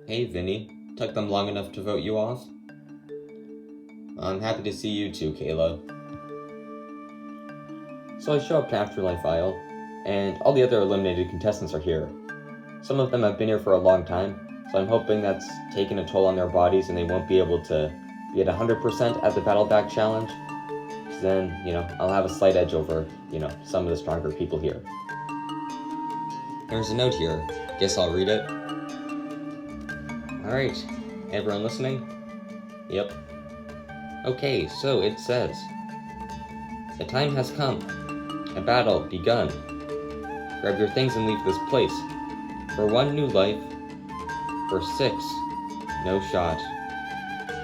Hey, Vinny. Took them long enough to vote you off? I'm happy to see you too, Kayla. So I show up to Afterlife Isle, and all the other eliminated contestants are here. Some of them have been here for a long time, so I'm hoping that's taken a toll on their bodies and they won't be able to be at 100% at the Battle Back Challenge. Because then, I'll have a slight edge over, some of the stronger people here. There's a note here. Guess I'll read it. Alright, everyone listening? Yep. Okay, so it says, "The time has come. A battle begun. Grab your things and leave this place. For 1 new life. For 6, no shot.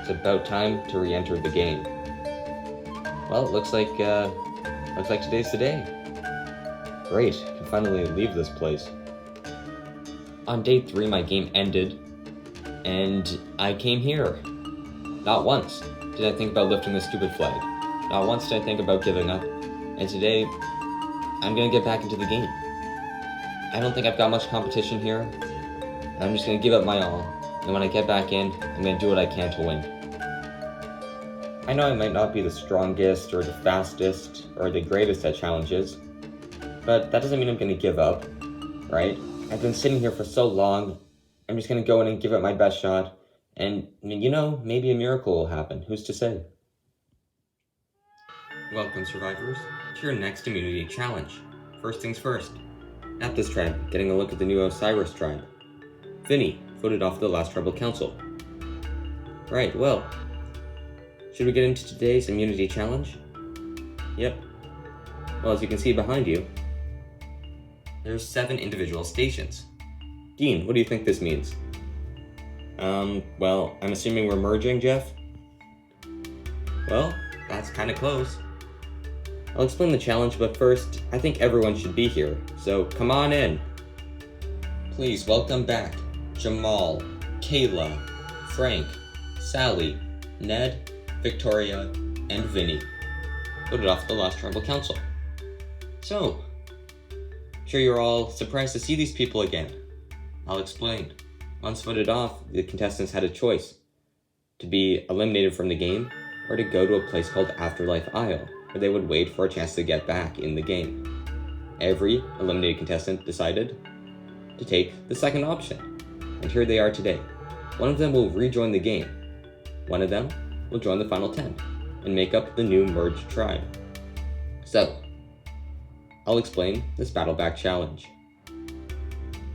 It's about time to re-enter the game." Well, it looks like today's the day. Great, can finally leave this place. On day 3, my game ended, and I came here. Not once did I think about lifting this stupid flag. Not once did I think about giving up. And today, I'm gonna get back into the game. I don't think I've got much competition here. I'm just gonna give it my all. And when I get back in, I'm gonna do what I can to win. I know I might not be the strongest or the fastest or the greatest at challenges, but that doesn't mean I'm gonna give up, right? I've been sitting here for so long. I'm just gonna go in and give it my best shot. And, maybe a miracle will happen. Who's to say? Welcome, survivors, to your next immunity challenge. First things first. At this tribe, getting a look at the new Osiris tribe. Vinny voted off the last tribal council. Right, well, should we get into today's immunity challenge? Yep. Well, as you can see behind you, there's 7 individual stations. Dean, what do you think this means? Well, I'm assuming we're merging, Jeff? Well, that's kinda close. I'll explain the challenge, but first, I think everyone should be here, so come on in. Please welcome back Jamal, Kayla, Frank, Sally, Ned, Victoria, and Vinny. Voted off the last tribal council. So, sure you're all surprised to see these people again. I'll explain. Once voted off, the contestants had a choice: to be eliminated from the game, or to go to a place called Afterlife Isle, where they would wait for a chance to get back in the game. Every eliminated contestant decided to take the second option, and here they are today. One of them will rejoin the game. One of them will join the final 10, and make up the new merged tribe. So, I'll explain this Battle Back challenge.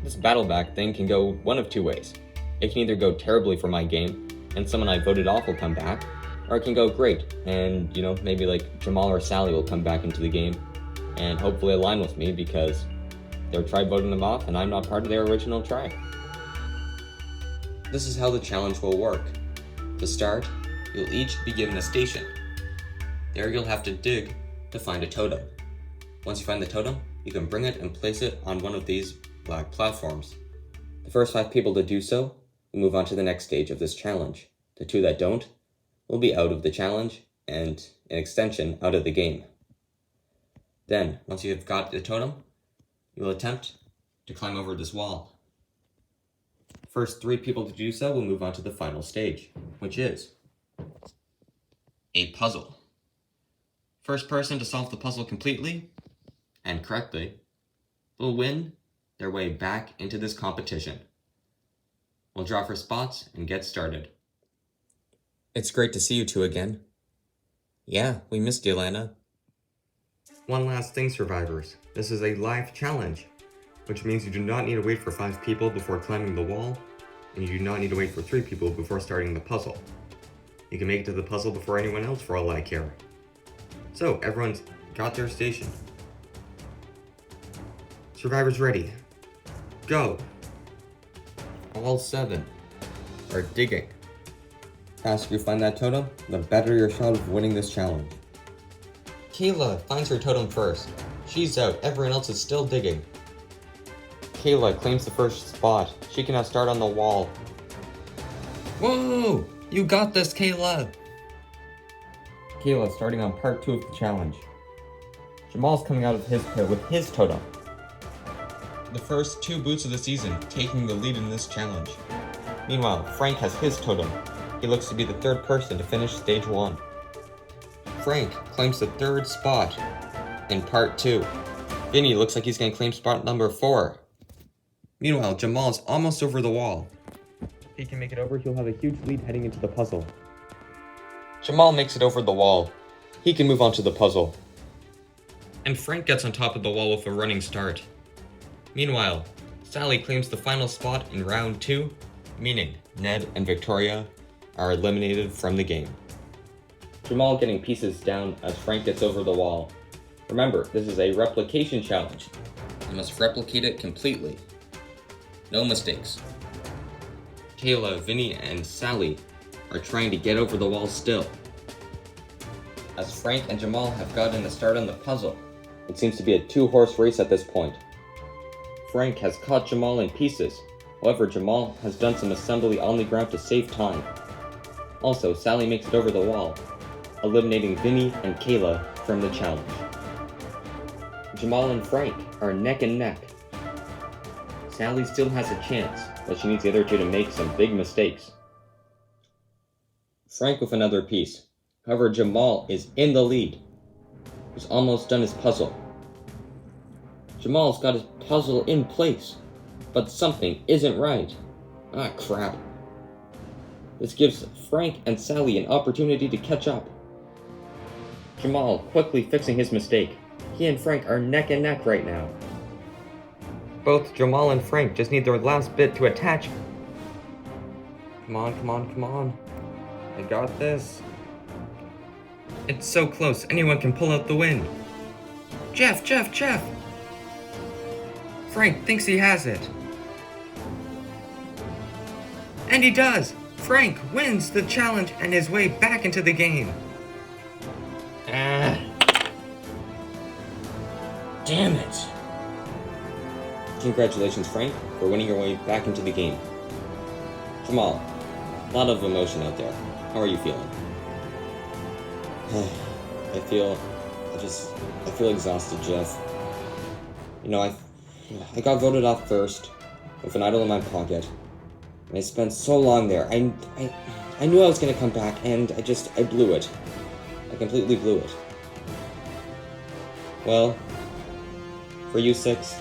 This Battle Back thing can go one of 2 ways. It can either go terribly for my game, and someone I voted off will come back, or it can go great, and, maybe like Jamal or Sally will come back into the game, and hopefully align with me because their tribe voted them off, and I'm not part of their original tribe. This is how the challenge will work. To start, you'll each be given a station. There you'll have to dig to find a totem. Once you find the totem, you can bring it and place it on one of these black platforms. The first 5 people to do so will move on to the next stage of this challenge. The 2 that don't will be out of the challenge and, an extension, out of the game. Then, once you have got the totem, you will attempt to climb over this wall. The first 3 people to do so will move on to the final stage, which is a puzzle. First person to solve the puzzle completely and correctly will win their way back into this competition. We'll draw for spots and get started. It's great to see you 2 again. Yeah, we missed you, Lana. One last thing, survivors. This is a live challenge, which means you do not need to wait for 5 people before climbing the wall, and you do not need to wait for 3 people before starting the puzzle. You can make it to the puzzle before anyone else for all I care. So, everyone's got their station. Survivors ready. Go! All 7 are digging. The faster you find that totem, the better your shot of winning this challenge. Kayla finds her totem first. She's out, everyone else is still digging. Kayla claims the first spot. She can now start on the wall. Whoa! You got this, Kayla! Kayla starting on part 2 of the challenge. Jamal's coming out of his pit with his totem. The first 2 boots of the season taking the lead in this challenge. Meanwhile, Frank has his totem. He looks to be the third person to finish stage 1. Frank claims the 3rd spot in part 2. Vinny looks like he's going to claim spot number 4. Meanwhile, Jamal's almost over the wall. If he can make it over, he'll have a huge lead heading into the puzzle. Jamal makes it over the wall. He can move on to the puzzle. And Frank gets on top of the wall with a running start. Meanwhile, Sally claims the final spot in round 2, meaning Ned and Victoria are eliminated from the game. Jamal getting pieces down as Frank gets over the wall. Remember, this is a replication challenge. You must replicate it completely. No mistakes. Kayla, Vinny, and Sally are trying to get over the wall still. As Frank and Jamal have gotten a start on the puzzle, it seems to be a 2-horse race at this point. Frank has caught Jamal in pieces. However, Jamal has done some assembly on the ground to save time. Also, Sally makes it over the wall, eliminating Vinny and Kayla from the challenge. Jamal and Frank are neck and neck. Sally still has a chance, but she needs the other two to make some big mistakes. Frank with another piece. However, Jamal is in the lead. He's almost done his puzzle. Jamal's got his puzzle in place, but something isn't right. Ah, crap. This gives Frank and Sally an opportunity to catch up. Jamal quickly fixing his mistake. He and Frank are neck and neck right now. Both Jamal and Frank just need their last bit to attach. Come on, come on, come on. I got this. It's so close, anyone can pull out the win. Jeff! Frank thinks he has it. And he does! Frank wins the challenge and his way back into the game. Damn it. Congratulations, Frank, for winning your way back into the game. Jamal, a lot of emotion out there. How are you feeling? I feel exhausted, Jeff. You know, I got voted off first with an idol in my pocket. And I spent so long there. I knew I was gonna come back, and I blew it. I completely blew it. Well, for you 6,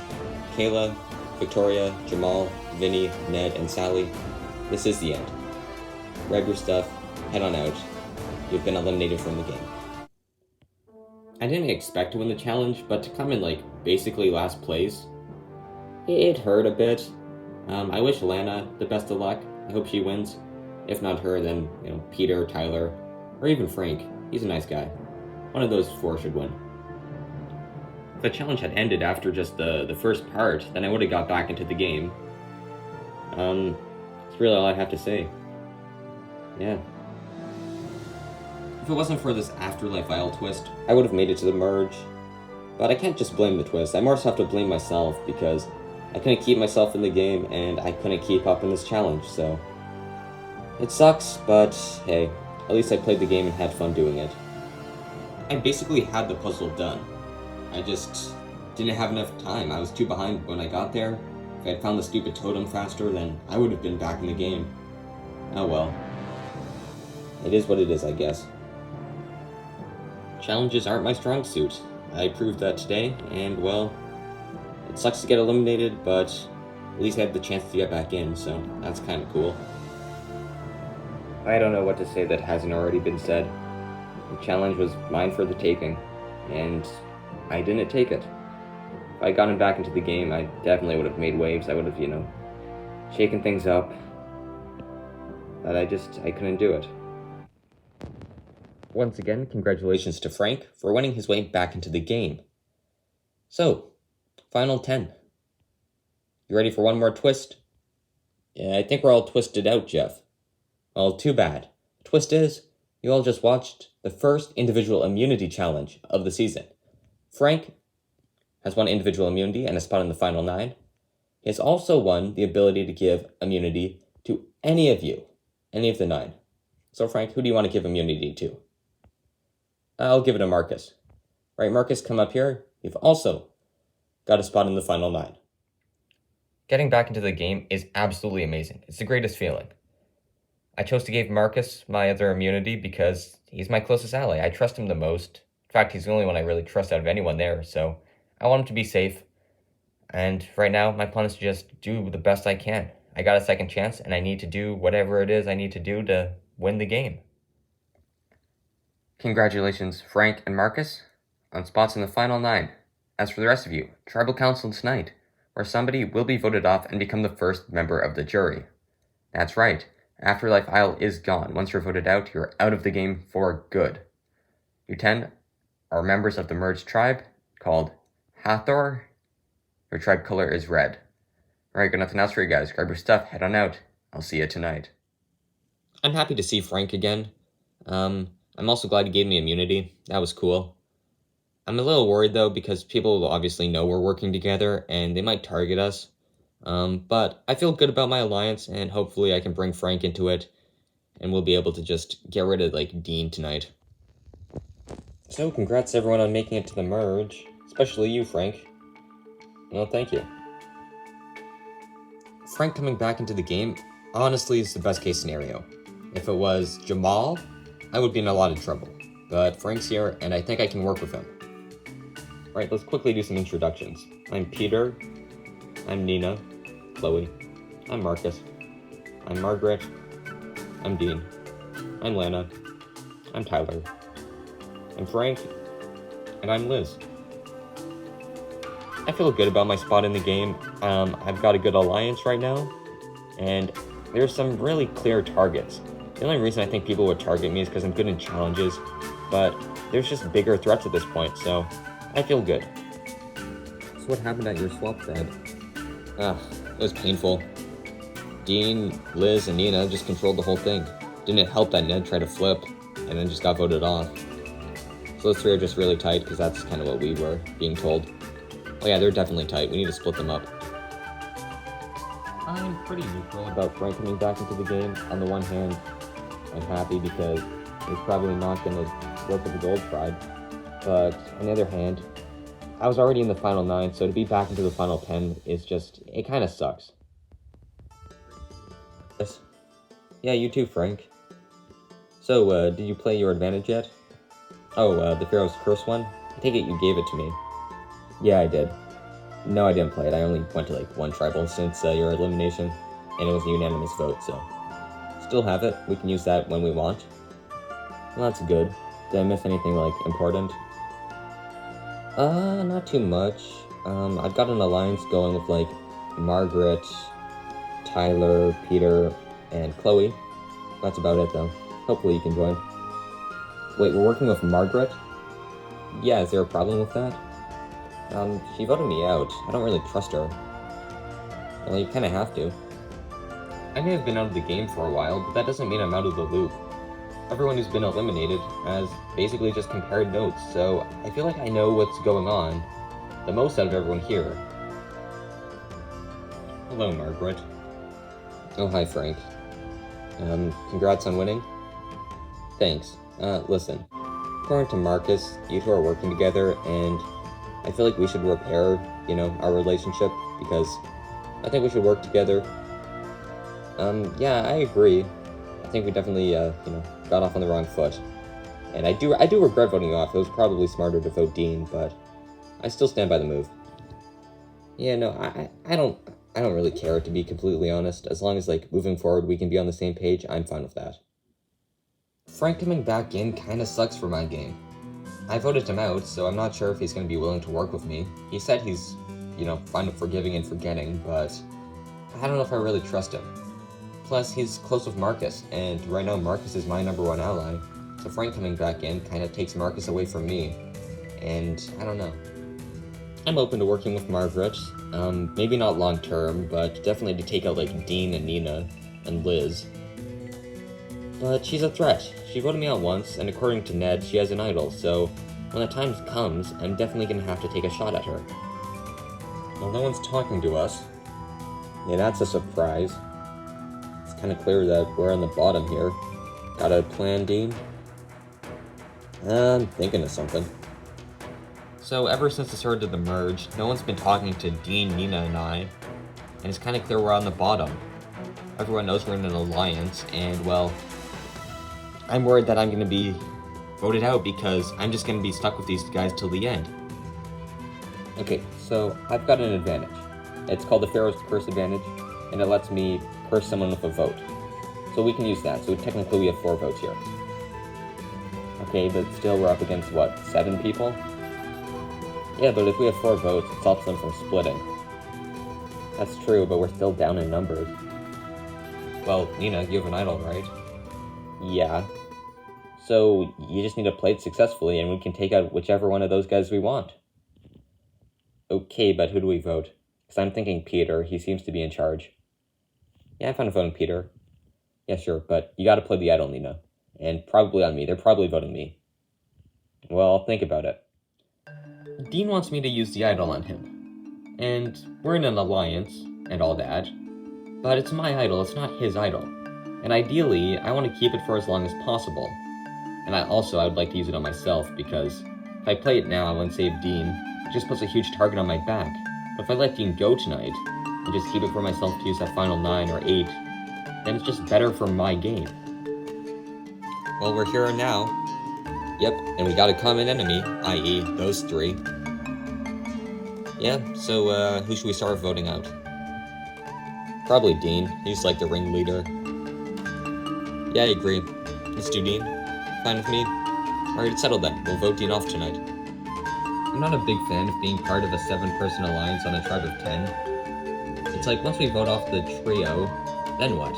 Kayla, Victoria, Jamal, Vinny, Ned, and Sally, this is the end. Grab your stuff, head on out. You've been eliminated from the game. I didn't expect to win the challenge, but to come in basically last place, it hurt a bit. I wish Lana the best of luck. I hope she wins. If not her, then Peter, Tyler, or even Frank. He's a nice guy. One of those 4 should win. If the challenge had ended after just the first part, then I would have got back into the game. That's really all I have to say. Yeah. If it wasn't for this Afterlife Isle twist, I would have made it to the merge. But I can't just blame the twist. I more so have to blame myself because I couldn't keep myself in the game and I couldn't keep up in this challenge, so it sucks, but hey, at least I played the game and had fun doing it. I basically had the puzzle done. I just didn't have enough time. I was too behind when I got there. If I had found the stupid totem faster, then I would have been back in the game. Oh well. It is what it is, I guess. Challenges aren't my strong suit. I proved that today, and well, it sucks to get eliminated, but at least I had the chance to get back in, so that's kind of cool. I don't know what to say that hasn't already been said. The challenge was mine for the taking, and I didn't take it. If I had gotten back into the game, I definitely would have made waves. I would have, shaken things up. But I couldn't do it. Once again, congratulations to Frank for winning his way back into the game. So, final 10. You ready for one more twist? Yeah, I think we're all twisted out, Jeff. Well, too bad. The twist is, you all just watched the first individual immunity challenge of the season. Frank has won individual immunity and a spot in the final 9. He has also won the ability to give immunity to any of you, any of the 9. So Frank, who do you want to give immunity to? I'll give it to Marcus. Right, Marcus, come up here. You've also got a spot in the final 9. Getting back into the game is absolutely amazing. It's the greatest feeling. I chose to give Marcus my other immunity because he's my closest ally. I trust him the most. In fact, he's the only one I really trust out of anyone there, so I want him to be safe. And right now, my plan is to just do the best I can. I got a second chance, and I need to do whatever it is I need to do to win the game. Congratulations, Frank and Marcus, on spots in the final 9. As for the rest of you, Tribal Council tonight, where somebody will be voted off and become the first member of the jury. That's right, Afterlife Isle is gone. Once you're voted out, you're out of the game for good. You 10 are members of the merged tribe called Hathor. Your tribe color is red. Alright, got nothing else for you guys. Grab your stuff, head on out. I'll see you tonight. I'm happy to see Frank again. I'm also glad he gave me immunity. That was cool. I'm a little worried though because people will obviously know we're working together and they might target us. But I feel good about my alliance and hopefully I can bring Frank into it and we'll be able to just get rid of Dean tonight. So congrats everyone on making it to the merge, especially you, Frank. Well, thank you. Frank coming back into the game honestly is the best case scenario. If it was Jamal, I would be in a lot of trouble. But Frank's here and I think I can work with him. Alright, let's quickly do some introductions. I'm Peter. I'm Nina. Chloe. I'm Marcus. I'm Margaret. I'm Dean. I'm Lana. I'm Tyler. I'm Frank. And I'm Liz. I feel good about my spot in the game. I've got a good alliance right now. And there's some really clear targets. The only reason I think people would target me is because I'm good in challenges. But there's just bigger threats at this point, so I feel good. So what happened at your swap thread? It was painful. Dean, Liz, and Nina just controlled the whole thing. Didn't help that Ned tried to flip, and then just got voted off. So those 3 are just really tight, because that's kind of what we were being told. Oh yeah, they're definitely tight. We need to split them up. I'm pretty neutral about Frank coming back into the game. On the one hand, I'm happy because he's probably not going to work with the gold tribe. But on the other hand, I was already in the final 9, so to be back into the final 10 is just, it kind of sucks. Yes. Yeah, you too, Frank. So, did you play your advantage yet? Oh, the Pharaoh's Curse one? I take it you gave it to me. Yeah, I did. No, I didn't play it. I only went to, one tribal since your elimination, and it was a unanimous vote, so. Still have it. We can use that when we want. Well, that's good. Did I miss anything, important? Not too much. I've got an alliance going with, Margaret, Tyler, Peter, and Chloe. That's about it, though. Hopefully you can join. Wait, we're working with Margaret? Yeah, is there a problem with that? She voted me out. I don't really trust her. Well, you kinda have to. I may have been out of the game for a while, but that doesn't mean I'm out of the loop. Everyone who's been eliminated has basically just compared notes, so I feel like I know what's going on the most out of everyone here. Hello, Margaret. Oh, hi, Frank. Congrats on winning. Thanks. Listen. According to Marcus, you 2 are working together, and I feel like we should repair, our relationship, because I think we should work together. Yeah, I agree. I think we definitely, got off on the wrong foot. And I do regret voting you off. It was probably smarter to vote Dean, but I still stand by the move. Yeah, no, I don't really care, to be completely honest. As long as, moving forward we can be on the same page, I'm fine with that. Frank coming back in kinda sucks for my game. I voted him out, so I'm not sure if he's gonna be willing to work with me. He said he's, fine with forgiving and forgetting, but I don't know if I really trust him. Plus, he's close with Marcus, and right now Marcus is my #1 ally, so Frank coming back in kinda takes Marcus away from me, and I don't know. I'm open to working with Margaret, maybe not long term, but definitely to take out Dean and Nina and Liz. But she's a threat. She voted me out once, and according to Ned, she has an idol, so when the time comes, I'm definitely gonna have to take a shot at her. Well, no one's talking to us. Yeah, that's a surprise. It's kinda clear that we're on the bottom here. Got a plan, Dean? I'm thinking of something. So, ever since the start of the merge, no one's been talking to Dean, Nina, and I. and it's kind of clear we're on the bottom. Everyone knows we're in an alliance, and well, I'm worried that I'm going to be voted out because I'm just going to be stuck with these guys till the end. Okay, so I've got an advantage. It's called the Pharaoh's Curse advantage, and it lets me curse someone with a vote. So we can use that, so technically we have 4 votes here. Okay, but still we're up against, what, 7 people? Yeah, but if we have 4 votes, it stops them from splitting. That's true, but we're still down in numbers. Well, Nina, you have an idol, right? Yeah. So you just need to play it successfully, and we can take out whichever one of those guys we want. Okay, but who do we vote? Because I'm thinking Peter. He seems to be in charge. Yeah, I'm fine with voting Peter. Yeah, sure, but you gotta play the idol, Nina. And probably on me. They're probably voting me. Well, I'll think about it. Dean wants me to use the idol on him. And we're in an alliance, and all that. But it's my idol, it's not his idol. And ideally, I want to keep it for as long as possible. And I would like to use it on myself, because if I play it now and save Dean, it just puts a huge target on my back. But if I let Dean go tonight, and just keep it for myself to use that final 9 or 8, then it's just better for my game. Well, we're here now. Yep, and we got a common enemy, i.e. those 3. Yeah, so who should we start voting out? Probably Dean. He's like the ringleader. Yeah, I agree. Let's do Dean. Fine with me. Alright, it's settled then. We'll vote Dean off tonight. I'm not a big fan of being part of a 7-person alliance on a tribe of 10. It's like, once we vote off the trio, then what?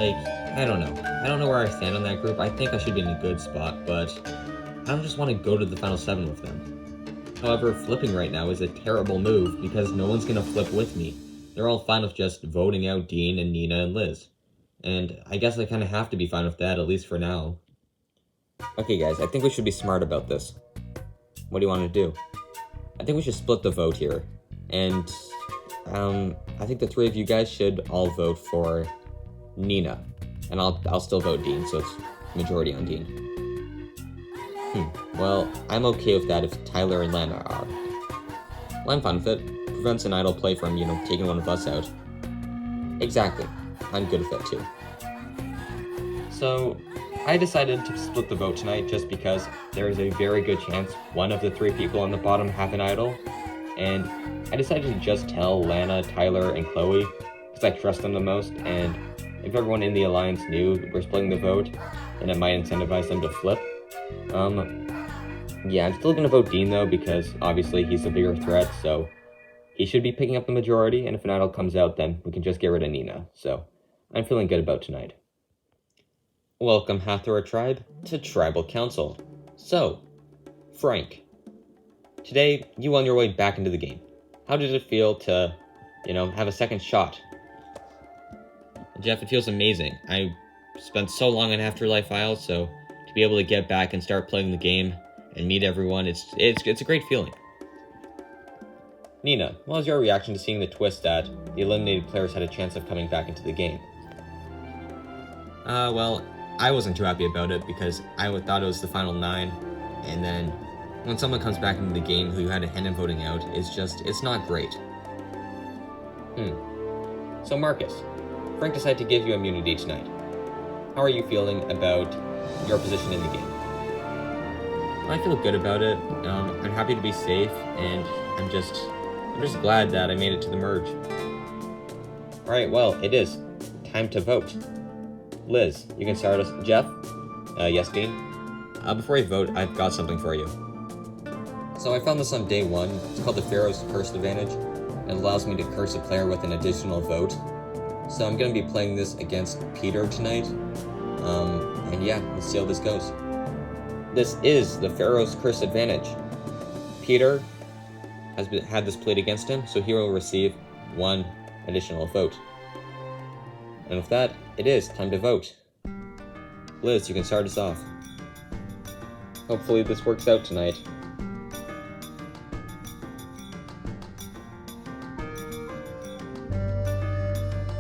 Like, I don't know. I don't know where I stand on that group. I think I should be in a good spot, but I don't just want to go to the final 7 with them. However, flipping right now is a terrible move because no one's gonna flip with me. They're all fine with just voting out Dean and Nina and Liz. And I guess I kind of have to be fine with that, at least for now. Okay guys, I think we should be smart about this. What do you want to do? I think we should split the vote here. And, I think the 3 of you guys should all vote for Nina. And I'll still vote Dean, so it's majority on Dean. Well, I'm okay with that if Tyler and Lana are. Well, I'm fine with it. Prevents an idle play from, taking one of us out. Exactly. I'm good with it too. So, I decided to split the vote tonight just because there is a very good chance one of the 3 people on the bottom have an idol. And I decided to just tell Lana, Tyler, and Chloe, because I trust them the most, and if everyone in the alliance knew we're splitting the vote, then it might incentivize them to flip. Yeah, I'm still gonna vote Dean though, because obviously he's the bigger threat, so he should be picking up the majority, and if an idol comes out, then we can just get rid of Nina, so I'm feeling good about tonight. Welcome, Hathor Tribe, to Tribal Council. So, Frank, today you on your way back into the game. How did it feel to, have a second shot? Jeff, it feels amazing. I spent so long on Afterlife Isles, so to be able to get back and start playing the game and meet everyone, it's a great feeling. Nina, what was your reaction to seeing the twist that the eliminated players had a chance of coming back into the game? Well, I wasn't too happy about it because I thought it was the final 9, and then when someone comes back into the game who you had a hand in voting out, it's not great. So Marcus, Frank decided to give you immunity tonight. How are you feeling about your position in the game? I feel good about it. I'm happy to be safe, and I'm just glad that I made it to the merge. Alright, well, it is time to vote. Liz, you can start us. Jeff? Yes, Dean? Before I vote, I've got something for you. So I found this on day 1. It's called the Pharaoh's Curse advantage. It allows me to curse a player with an additional vote. So I'm going to be playing this against Peter tonight. And yeah, let's see how this goes. This is the Pharaoh's Curse advantage. Peter has had this played against him, so he will receive 1 additional vote. And with that, it is time to vote. Liz, you can start us off. Hopefully this works out tonight.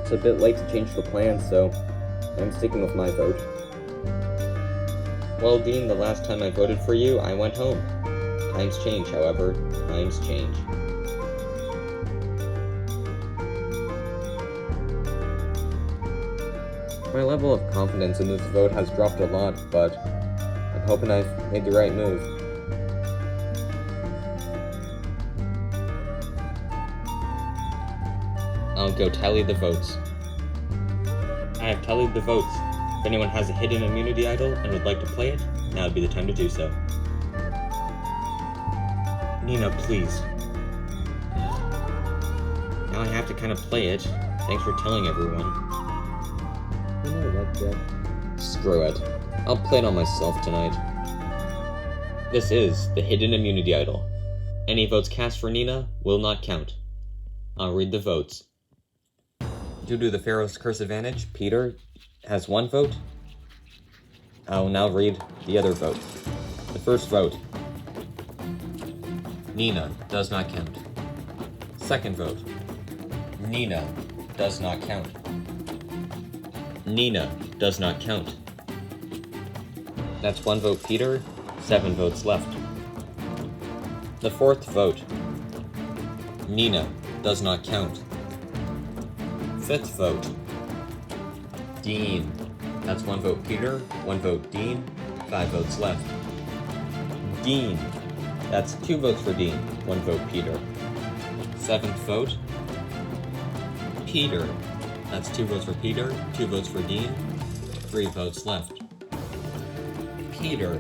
It's a bit late to change the plan, so I'm sticking with my vote. Well, Dean, the last time I voted for you, I went home. Times change, however. Times change. My level of confidence in this vote has dropped a lot, but I'm hoping I've made the right move. I'll go tally the votes. I have tallied the votes. If anyone has a hidden immunity idol and would like to play it, now would be the time to do so. Nina, please. Now I have to kind of play it. Thanks for telling everyone. You know what, Jeff? Screw it. I'll play it on myself tonight. This is the hidden immunity idol. Any votes cast for Nina will not count. I'll read the votes. Due to the Pharaoh's curse advantage, Peter has 1 vote. I will now read the other votes. The first vote. Nina does not count. Second vote. Nina does not count. Nina does not count. That's 1 vote Peter, 7 votes left. The fourth vote. Nina does not count. Fifth vote. Dean. That's 1 vote Peter, 1 vote Dean, 5 votes left. Dean. That's 2 votes for Dean, 1 vote Peter. Seventh vote. Peter. That's 2 votes for Peter, 2 votes for Dean, 3 votes left. Peter.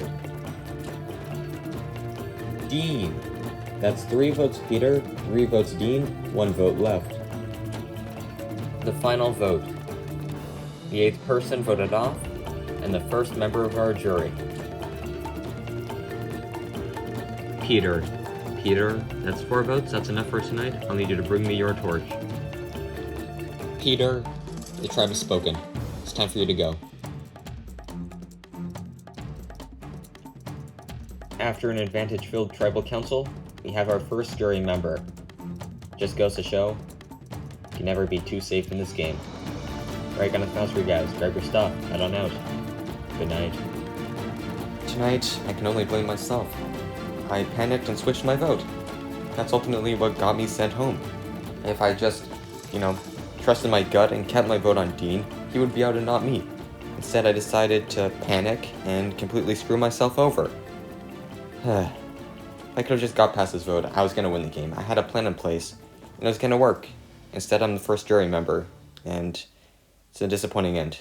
Dean. That's 3 votes Peter, 3 votes Dean, 1 vote left. The final vote. The 8th person voted off, and the first member of our jury. Peter. Peter, that's 4 votes, that's enough for tonight. I'll need you to bring me your torch. Peter, the tribe has spoken. It's time for you to go. After an advantage-filled tribal council, we have our first jury member. Just goes to show, you can never be too safe in this game. Right, gonna bounce for you guys. Grab your stuff. Head on out. Good night. Tonight, I can only blame myself. I panicked and switched my vote. That's ultimately what got me sent home. If I just, trusted my gut and kept my vote on Dean, he would be out and not me. Instead, I decided to panic and completely screw myself over. If I could have just got past this vote, I was gonna win the game. I had a plan in place, and it was gonna work. Instead, I'm the first jury member, and it's a disappointing end.